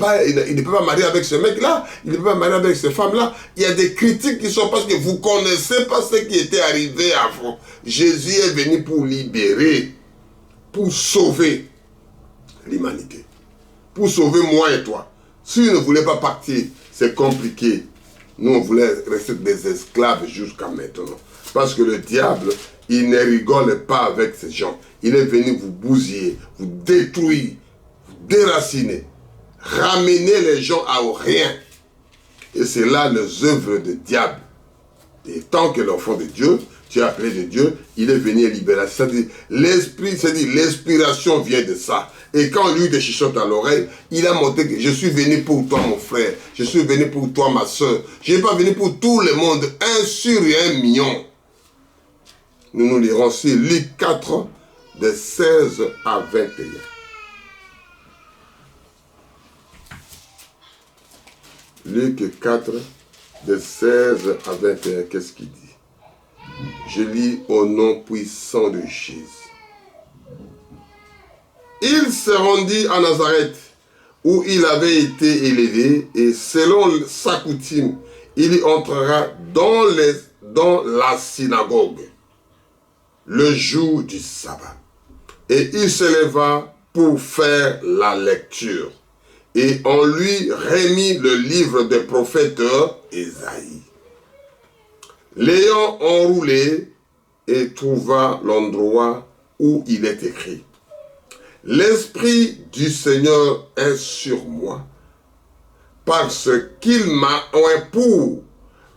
peut pas marier avec ce mec-là. Il ne peut pas marier avec cette femme-là. Il y a des critiques qui sont parce que vous ne connaissez pas ce qui était arrivé avant. Jésus est venu pour libérer, pour sauver l'humanité. Pour sauver moi et toi. Si on ne voulait pas partir, c'est compliqué. Nous, on voulait rester des esclaves jusqu'à maintenant. Parce que le diable, il ne rigole pas avec ces gens. Il est venu vous bousiller, vous détruire, vous déraciner. Ramener les gens à rien. Et c'est là les œuvres du diable. Et tant que l'enfant de Dieu, tu es appelé de Dieu, il est venu libérer. C'est-à-dire, l'esprit, c'est-à-dire, l'inspiration vient de ça. Et quand lui te chuchote à l'oreille, il a montré que je suis venu pour toi, mon frère. Je suis venu pour toi, ma soeur. Je n'ai pas venu pour tout le monde. 1 sur 1 million. Nous lirons sur Luc 4, de 16 à 21. Luc 4, de 16 à 21, qu'est-ce qu'il dit? Je lis au nom puissant de Jésus. Il se rendit à Nazareth, où il avait été élevé, et selon sa coutume, il y entrera dans la synagogue, le jour du sabbat. Et il se leva pour faire la lecture. Et on lui remit le livre des prophètes Ésaïe. L'ayant enroulé et trouva l'endroit où il est écrit. L'Esprit du Seigneur est sur moi, parce qu'il m'a oint pour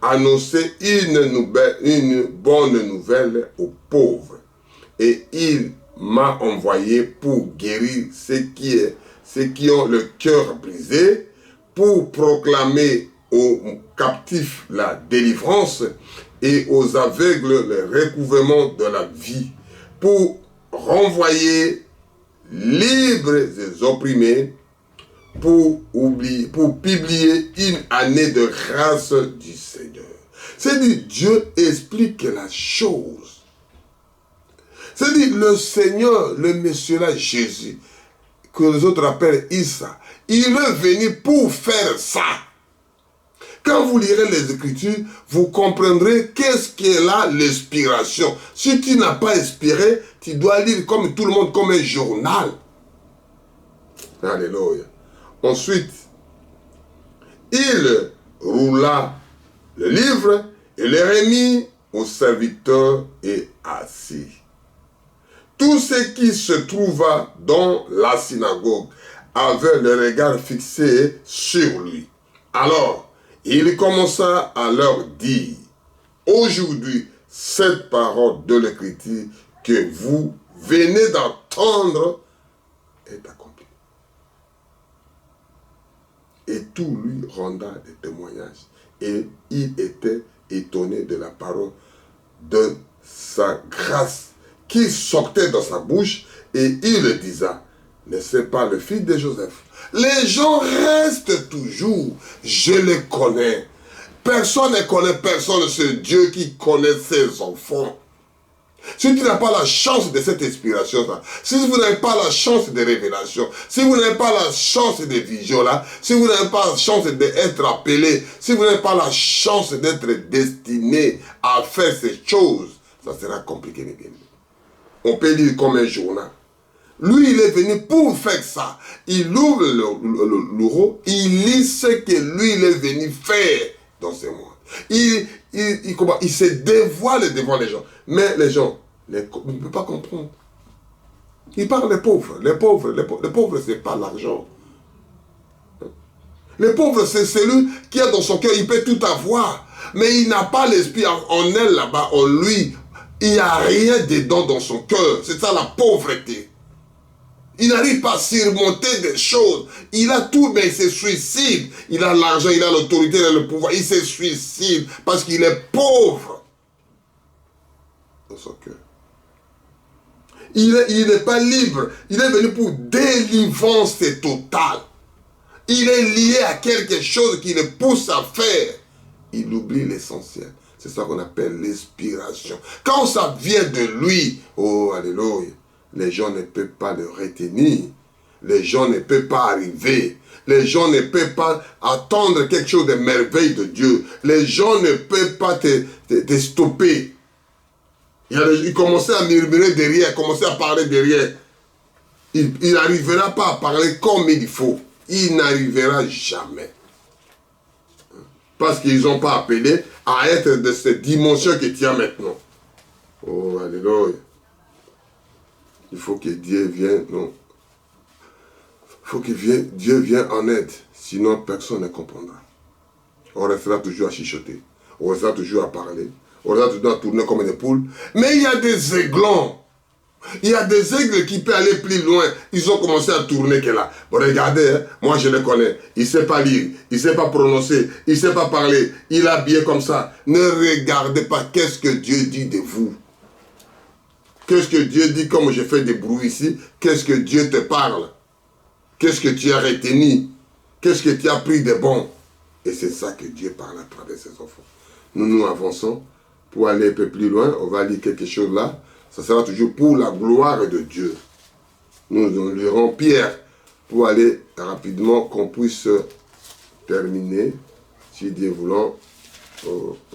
annoncer une bonne nouvelle aux pauvres. Et il m'a envoyé pour guérir ceux qui ont le cœur brisé, pour proclamer aux captifs la délivrance et aux aveugles le recouvrement de la vie, pour renvoyer libres et opprimés, pour publier une année de grâce du Seigneur. C'est-à-dire, Dieu explique la chose. C'est-à-dire, le Seigneur, le Messie là, Jésus, que les autres appellent Issa, il est venu pour faire ça. Quand vous lirez les Écritures, vous comprendrez qu'est-ce qu'est là l'inspiration. Si tu n'as pas inspiré, tu dois lire comme tout le monde, comme un journal. Alléluia. Ensuite, il roula le livre et les remit au serviteur et assis. Tout ce qui se trouva dans la synagogue avait le regard fixé sur lui. Alors, il commença à leur dire, aujourd'hui, cette parole de l'Écriture que vous venez d'entendre est accomplie. Et tout lui renda des témoignages. Et il était étonné de la parole de sa grâce qui sortait dans sa bouche, et il le disait, n'est-ce pas le fils de Joseph? Les gens restent toujours, je les connais. Personne ne connaît personne, c'est Dieu qui connaît ses enfants. Si tu n'as pas la chance de cette inspiration-là, si vous n'avez pas la chance de révélation, si vous n'avez pas la chance de vision-là, si vous n'avez pas la chance d'être appelé, si vous n'avez pas la chance d'être destiné à faire ces choses, ça sera compliqué, mes bien-aimés. On peut lire comme un journal. Lui, il est venu pour faire ça. Il ouvre l'euro, il lit ce que lui, il est venu faire dans ce monde. Il se dévoile devant les gens. Mais les gens ne peuvent pas comprendre. Il parle des pauvres. Les pauvres, ce n'est pas l'argent. Les pauvres, c'est celui qui a dans son cœur, il peut tout avoir. Mais il n'a pas l'esprit en elle là-bas, en lui. Il n'y a rien dedans dans son cœur. C'est ça la pauvreté. Il n'arrive pas à surmonter des choses. Il a tout, mais il se suicide. Il a l'argent, il a l'autorité, il a le pouvoir. Il se suicide parce qu'il est pauvre dans son cœur. Il n'est pas libre. Il est venu pour délivrance totale. Il est lié à quelque chose qui le pousse à faire. Il oublie l'essentiel. C'est ça qu'on appelle l'inspiration. Quand ça vient de lui, oh, alléluia, les gens ne peuvent pas le retenir. Les gens ne peuvent pas arriver. Les gens ne peuvent pas attendre quelque chose de merveille de Dieu. Les gens ne peuvent pas te stopper. Il commençait à murmurer derrière, commençait à parler derrière. Il n'arrivera pas à parler comme il faut. Il n'arrivera jamais. Parce qu'ils n'ont pas appelé à être de cette dimension que tu as maintenant. Oh, alléluia. Il faut que Dieu vienne, non. Il faut que Dieu vienne en aide. Sinon, personne ne comprendra. On restera toujours à chuchoter. On restera toujours à parler. On restera toujours à tourner comme des poules. Mais il y a des aiglons. Il y a des aigles qui peuvent aller plus loin. Ils ont commencé à tourner que là. Bon, regardez, hein, moi je le connais. Il ne sait pas lire, il ne sait pas prononcer, il ne sait pas parler. Il est habillé comme ça. Ne regardez pas qu'est-ce que Dieu dit de vous. Qu'est-ce que Dieu dit comme je fais des bruits ici? Qu'est-ce que Dieu te parle? Qu'est-ce que tu as retenu? Qu'est-ce que tu as pris de bon? Et c'est ça que Dieu parle à travers ses enfants. Nous avançons pour aller un peu plus loin. On va lire quelque chose là. Ça sera toujours pour la gloire de Dieu. Nous lirons Pierre pour aller rapidement, qu'on puisse terminer, si Dieu voulant,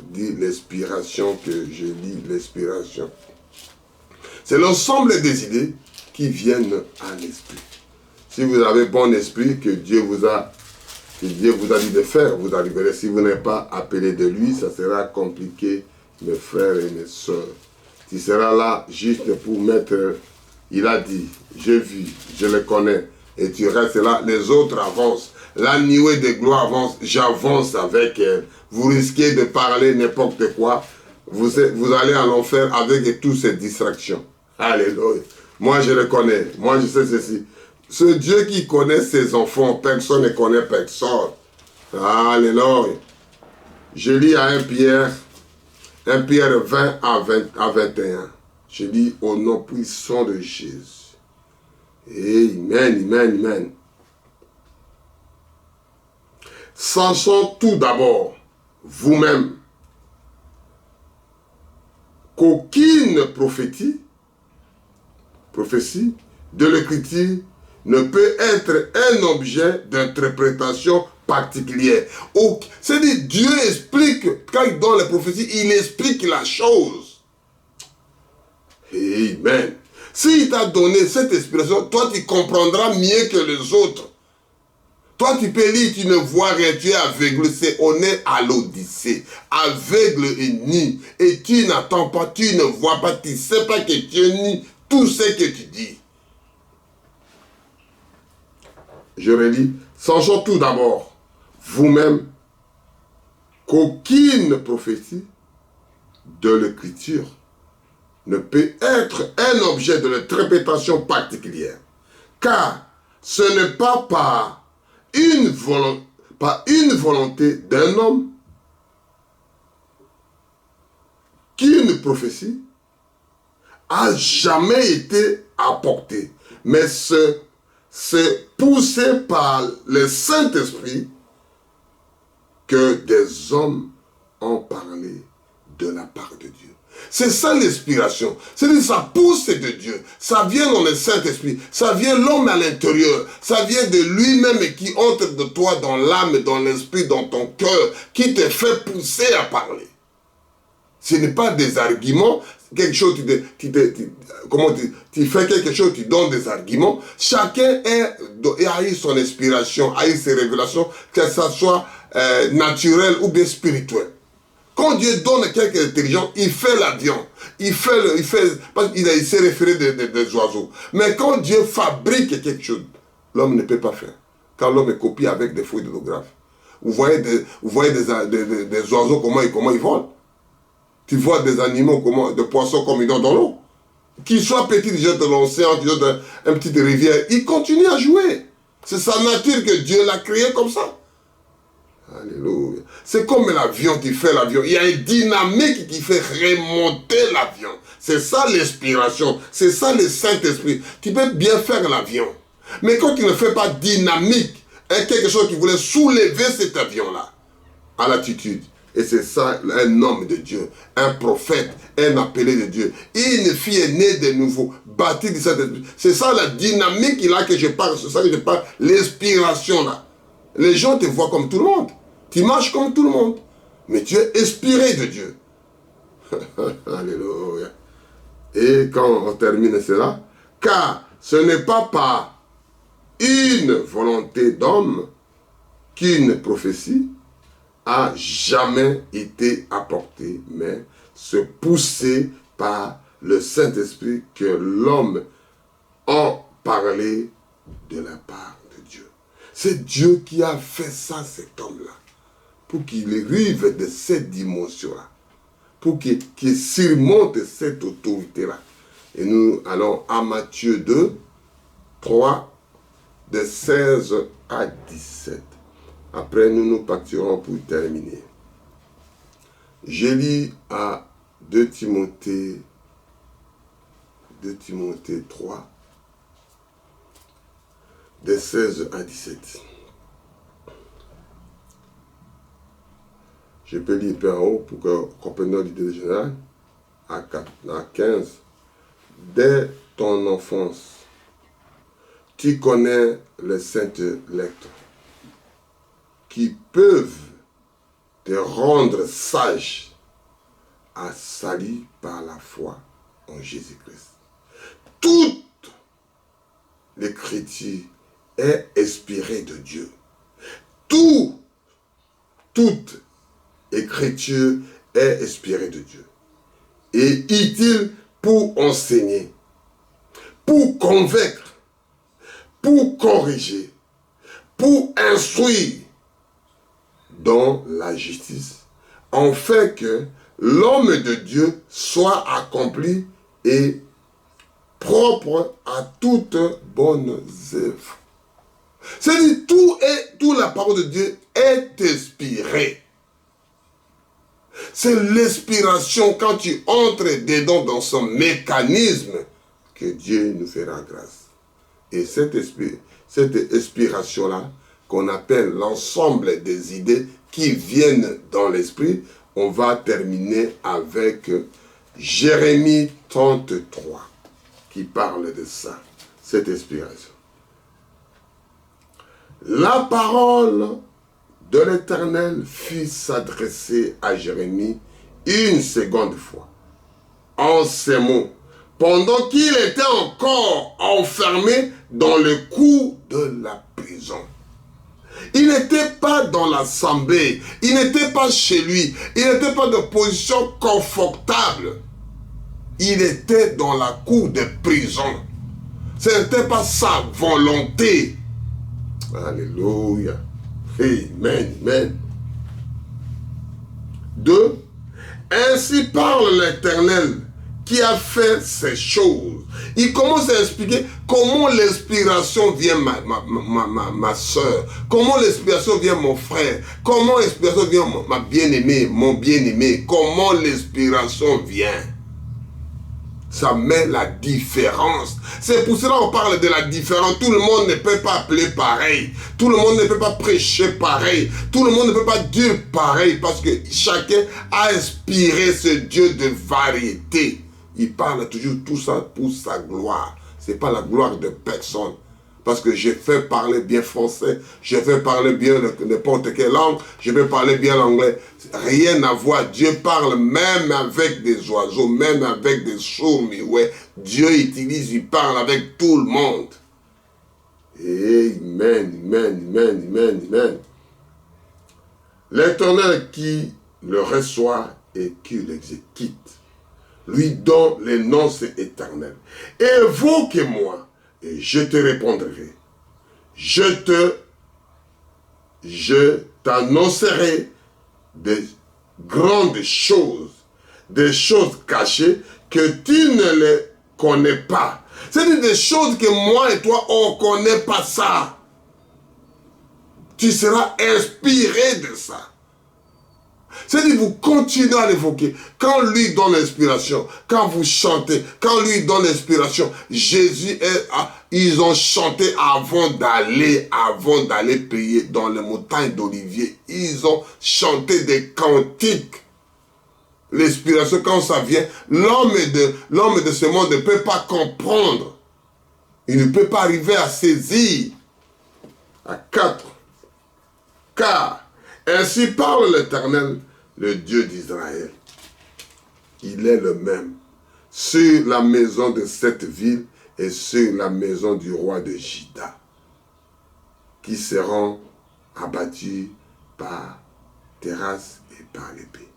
dit l'inspiration que je lis, l'inspiration. C'est l'ensemble des idées qui viennent à l'esprit. Si vous avez bon esprit, que Dieu vous a dit de faire, vous arriverez. Si vous n'êtes pas appelé de lui, ça sera compliqué, mes frères et mes sœurs. Tu seras là juste pour mettre, il a dit, j'ai vu, je le connais, et tu restes là, les autres avancent. La nuée de gloire avance, j'avance avec elle. Vous risquez de parler n'importe quoi, vous allez à l'enfer avec toutes ces distractions. Alléluia. Moi je le connais, moi je sais ceci. Ce Dieu qui connaît ses enfants, personne ne connaît personne. Alléluia. Je lis à 1 Pierre 20 à 21. Je lis au nom puissant de Jésus. Amen, amen, amen. Sachant tout d'abord, vous-même, qu'aucune prophétie de l'écriture ne peut être un objet d'interprétation particulière. C'est-à-dire, Dieu explique, quand il donne les prophéties, il explique la chose. Amen. S'il t'a donné cette inspiration, toi tu comprendras mieux que les autres. Toi, tu peux lire, tu ne vois rien, tu es aveugle. On est à l'Odyssée. Aveugle et nu. Et tu n'attends pas, tu ne vois pas, tu ne sais pas que tu es nu. Tout ce que tu dis. Je relis. Sachant tout d'abord, vous-même, qu'aucune prophétie de l'écriture ne peut être un objet de l'interprétation particulière. Car ce n'est pas par une volonté d'un homme qu'une prophétie a jamais été apportée, mais c'est poussé par le Saint-Esprit que des hommes ont parlé de la part de Dieu. C'est ça l'inspiration. C'est-à-dire ça pousse de Dieu. Ça vient dans le Saint-Esprit. Ça vient l'homme à l'intérieur. Ça vient de lui-même qui entre de toi dans l'âme, dans l'esprit, dans ton cœur, qui te fait pousser à parler. Ce n'est pas des arguments, quelque chose, tu fais quelque chose, tu donnes des arguments. Chacun a eu son inspiration, a eu ses révélations, que ça soit naturel ou bien spirituel. Quand Dieu donne à quelqu'un d'intelligent, il fait l'avion. Parce qu'il s'est référé des oiseaux. Mais quand Dieu fabrique quelque chose, l'homme ne peut pas faire. Car l'homme est copié avec des feuilles d'orthographe. Vous voyez des oiseaux, comment ils volent. Tu vois des animaux, des poissons comme ils sont dans l'eau. Qu'ils soient petits, déjà dans l'océan, déjà dans une petite rivière, ils continuent à jouer. C'est sa nature que Dieu l'a créé comme ça. Alléluia. C'est comme l'avion qui fait l'avion. Il y a une dynamique qui fait remonter l'avion. C'est ça l'inspiration. C'est ça le Saint-Esprit. Tu peux bien faire l'avion. Mais quand tu ne fais pas dynamique, quelque chose qui voulait soulever cet avion-là à l'altitude. Et c'est ça, un homme de Dieu, un prophète, un appelé de Dieu. Une fille est née de nouveau, bâtie de Saint-Esprit. C'est ça la dynamique là que je parle. C'est ça que je parle, l'inspiration là. Les gens te voient comme tout le monde. Tu marches comme tout le monde. Mais tu es inspiré de Dieu. Alléluia. Et quand on termine cela, car ce n'est pas par une volonté d'homme qu'une prophétie a jamais été apportée, mais se poussée par le Saint-Esprit que l'homme a parlé de la part de Dieu. C'est Dieu qui a fait ça, cet homme-là, pour qu'il arrive de cette dimension-là, pour qu'il surmonte cette autorité-là. Et nous allons à Matthieu 2, 3, de 16 à 17. Après, nous partirons pour terminer. Je lis à 2 Timothée 3, de 16 à 17. Je peux lire par en haut pour que vous compreniez l'idée générale. À 15. Dès ton enfance, tu connais les saintes lettres qui peuvent te rendre sage à salut par la foi en Jésus-Christ. Toute l'écriture est inspirée de Dieu. Toute écriture est inspirée de Dieu. Et utile pour enseigner, pour convaincre, pour corriger, pour instruire dans la justice, afin que l'homme de Dieu soit accompli et propre à toute bonne œuvre. C'est-à-dire, toute la parole de Dieu est inspirée. C'est l'inspiration quand tu entres dedans dans son mécanisme que Dieu nous fera grâce. Et cette inspiration-là, qu'on appelle l'ensemble des idées qui viennent dans l'esprit, on va terminer avec Jérémie 33, qui parle de ça, cette inspiration. La parole de l'Éternel fut s'adresser à Jérémie une seconde fois, en ces mots, pendant qu'il était encore enfermé dans le cou de la prison. Il n'était pas dans l'assemblée. Il n'était pas chez lui. Il n'était pas de position confortable. Il était dans la cour de prison. Ce n'était pas sa volonté. Alléluia. Amen. Amen. 2. Ainsi parle l'Éternel qui a fait ces choses. Il commence à expliquer comment l'inspiration vient ma soeur, comment l'inspiration vient mon frère, comment l'inspiration vient ma bien-aimée, mon bien-aimé, comment l'inspiration vient. Ça met la différence. C'est pour cela qu'on parle de la différence. Tout le monde ne peut pas appeler pareil. Tout le monde ne peut pas prêcher pareil. Tout le monde ne peut pas dire pareil parce que chacun a inspiré ce Dieu de variété. Il parle toujours tout ça pour sa gloire. Ce n'est pas la gloire de personne. Parce que je fais parler bien français, je fais parler bien n'importe quelle langue, je vais parler bien l'anglais. Rien à voir. Dieu parle même avec des oiseaux, même avec des sourds-muets. Dieu utilise, il parle avec tout le monde. Amen, amen, amen, amen, amen. L'Éternel qui le reçoit et qui l'exécute, lui donne les noms éternels. Évoque-moi. Et je te répondrai. Je t'annoncerai des grandes choses, des choses cachées que tu ne les connais pas. C'est des choses que moi et toi, on ne connaît pas ça. Tu seras inspiré de ça. C'est-à-dire, vous continuez à l'évoquer. Quand lui donne l'inspiration, quand vous chantez, quand lui donne l'inspiration, Jésus, ils ont chanté avant d'aller prier dans les montagnes d'Olivier. Ils ont chanté des cantiques. L'inspiration, quand ça vient, l'homme de ce monde ne peut pas comprendre. Il ne peut pas arriver à saisir. À 4. Car ainsi parle l'Éternel, le Dieu d'Israël. Il est le même sur la maison de cette ville et sur la maison du roi de Juda, qui seront abattus par terrasse et par l'épée.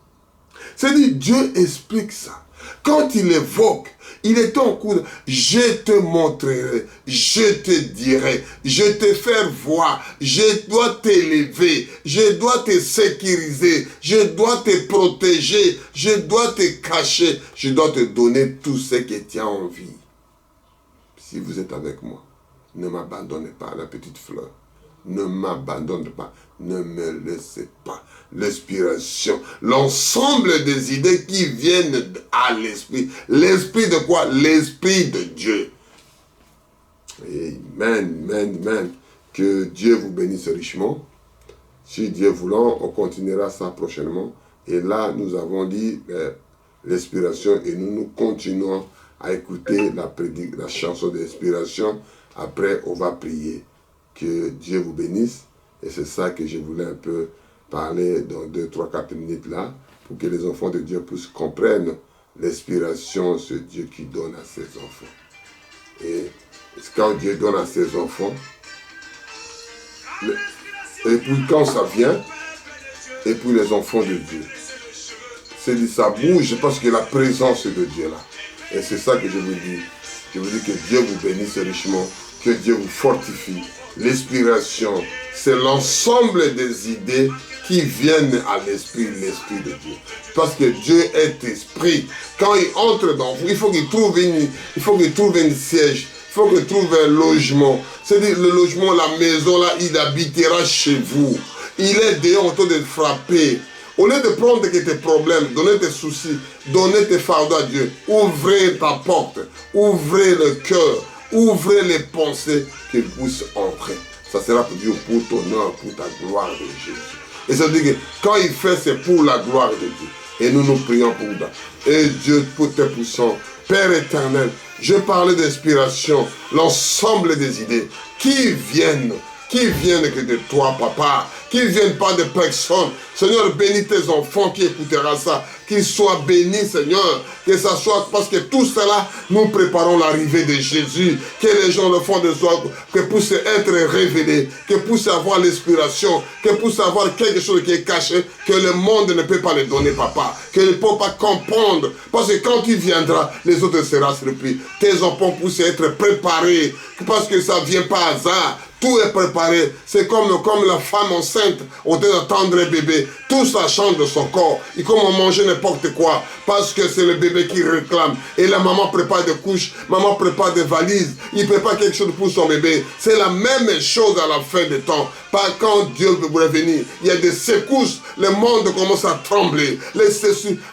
C'est-à-dire, Dieu explique ça. Quand il évoque, il est en cours de « Je te montrerai, je te dirai, je te faire voir, je dois t'élever, je dois te sécuriser, je dois te protéger, je dois te cacher, je dois te donner tout ce que tu as envie. » Si vous êtes avec moi, ne m'abandonnez pas, la petite fleur. Ne m'abandonne pas, ne me laissez pas. L'inspiration, l'ensemble des idées qui viennent à l'esprit. L'esprit de quoi? L'esprit de Dieu. Amen, amen, amen. Que Dieu vous bénisse richement. Si Dieu voulant, on continuera ça prochainement. Et là, nous avons dit l'inspiration et nous continuons à écouter la chanson d'inspiration. Après, on va prier. Que Dieu vous bénisse. Et c'est ça que je voulais un peu parler dans 2, 3, 4 minutes là, pour que les enfants de Dieu puissent comprendre l'inspiration, ce Dieu qui donne à ses enfants. Et quand Dieu donne à ses enfants, et puis quand ça vient, et puis les enfants de Dieu, c'est dit ça bouge parce que la présence de Dieu là. Et c'est ça que je vous dis. Je vous dis que Dieu vous bénisse richement, que Dieu vous fortifie. L'inspiration, c'est l'ensemble des idées qui viennent à l'esprit de Dieu. Parce que Dieu est esprit. Quand il entre dans vous, il faut qu'il trouve un siège, il faut qu'il trouve un logement. C'est-à-dire le logement, la maison là, il habitera chez vous. Il est dehors en train de frapper. Au lieu de prendre tes problèmes, donner tes soucis, donner tes fardeaux à Dieu, ouvrez ta porte, ouvrez le cœur. Ouvrez les pensées qu'ils puissent entrer. Ça sera pour Dieu, pour ton honneur, pour ta gloire de Jésus. Et ça veut dire que quand il fait, c'est pour la gloire de Dieu. Et nous prions pour ça. Et Dieu, pour tes puissants, Père éternel, je parlais d'inspiration, l'ensemble des idées qui viennent qui viennent que de toi, papa, qui ne viennent pas de personne. Seigneur, bénis tes enfants qui écouteront ça, qu'ils soient bénis, Seigneur, que ça soit, parce que tout cela, nous préparons l'arrivée de Jésus, que les gens le font de soi, que puissent être révélés, que puissent avoir l'inspiration, que puissent avoir quelque chose qui est caché, que le monde ne peut pas le donner, papa, que ne peut pas comprendre, parce que quand tu viendras, les autres seront surpris. Tes enfants puissent être préparés, parce que ça ne vient pas à hasard. Tout est préparé. C'est comme la femme enceinte au lieu d'attendre le bébé. Tout ça change de son corps. Et comme on mange n'importe quoi. Parce que c'est le bébé qui réclame. Et la maman prépare des couches. Maman prépare des valises. Il prépare quelque chose pour son bébé. C'est la même chose à la fin des temps. Pas quand Dieu veut venir. Il y a des secousses. Le monde commence à trembler.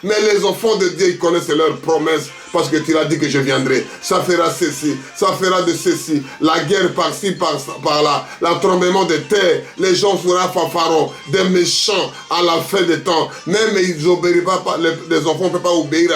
Mais les enfants de Dieu, ils connaissent leurs promesses. Parce que tu l'as dit que je viendrai. Ça fera ceci. Ça fera de ceci. La guerre par-ci, par-là. L'entremblement de terre. Les gens feront fanfaron. Des méchants à la fin des temps. Même ils n'obéiront pas. Les enfants ne peuvent pas obéir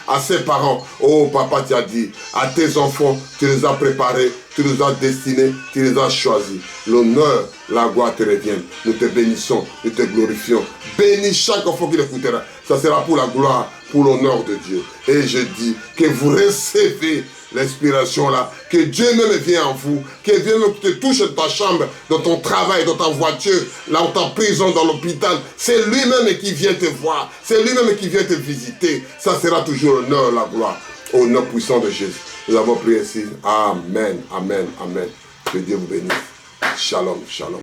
à ses parents. Oh, papa, tu as dit. À tes enfants, tu les as préparés. Tu les as destinés. Tu les as choisis. L'honneur, la gloire te reviennent. Nous te bénissons. Nous te glorifions. Bénis chaque enfant qui l'écoutera. Ça sera pour la gloire, pour l'honneur de Dieu. Et je dis que vous recevez l'inspiration là, que Dieu même vient en vous, que Dieu même te touche dans ta chambre, dans ton travail, dans ta voiture, dans ta prison, dans l'hôpital. C'est lui-même qui vient te voir, c'est lui-même qui vient te visiter. Ça sera toujours l'honneur, la gloire, au nom puissant de Jésus. Nous avons prié ici. Amen, amen, amen. Que Dieu vous bénisse. Shalom, shalom.